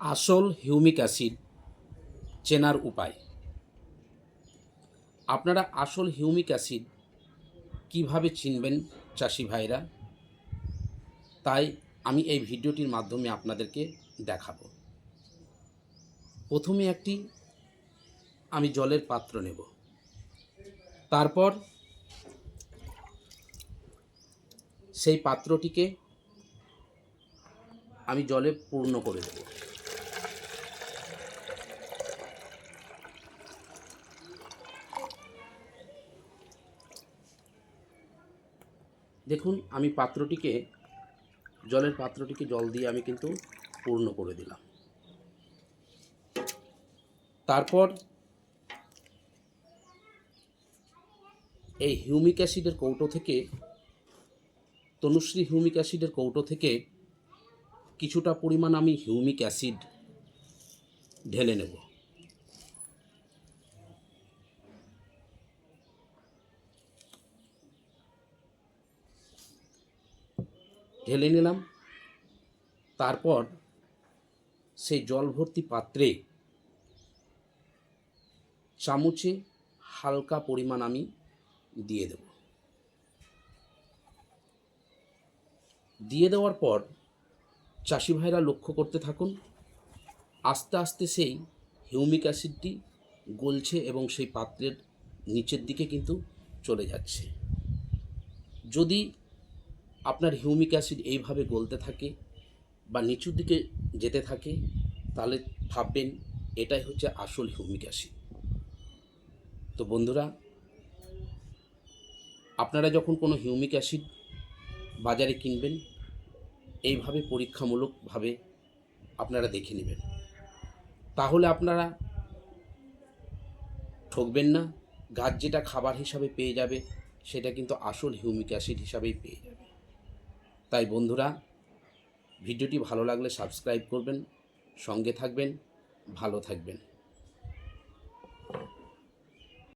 আসল humic acid চেনার উপায়। আপনারা আসল হিউমিক অ্যাসিড কিভাবে চিনবেন চাষি ভাইরা, তাই আমি এই ভিডিওটির মাধ্যমে আপনাদেরকে দেখাবো। প্রথমে আমি জলের পাত্র নেব, তারপর সেই পাত্রটিকে আমি জলে পূর্ণ করে দেব। দেখুন, আমি জলের পাত্রটিকে জল দিয়ে আমি কিন্তু পূর্ণ করে দিলাম। তারপর এই হিউমিক অ্যাসিডের কৌটো থেকে, তনুশ্রী হিউমিক অ্যাসিডের কৌটো থেকে কিছুটা পরিমাণ আমি হিউমিক অ্যাসিড ঢেলে নেব। ঢেলে নিলাম। তারপর সেই জল ভর্তি পাত্রে চামচে হালকা পরিমাণ আমি দিয়ে দেব। দিয়ে দেওয়ার পর চাষি ভাইরা লক্ষ্য করতে থাকুন, আস্তে আস্তে সেই হিউমিক অ্যাসিডটি গলছে এবং সেই পাত্রের নিচের দিকে কিন্তু চলে যাচ্ছে। যদি আপনার হিউমিক অ্যাসিড এইভাবে গলতে থাকে বা নিচুর দিকে যেতে থাকে, তাহলে ভাববেন এটাই হচ্ছে আসল হিউমিক অ্যাসিড। তো বন্ধুরা, আপনারা যখন কোনো হিউমিক অ্যাসিড বাজারে কিনবেন, এইভাবে পরীক্ষামূলকভাবে আপনারা দেখে নেবেন, তাহলে আপনারা ঠকবেন না। গাছ যেটা খাবার হিসাবে পেয়ে যাবে, সেটা কিন্তু আসল হিউমিক অ্যাসিড হিসাবেই পেয়ে যাবে। তাই বন্ধুরা, ভিডিওটি ভালো লাগলে সাবস্ক্রাইব করবেন, সঙ্গে থাকবেন, ভালো থাকবেন।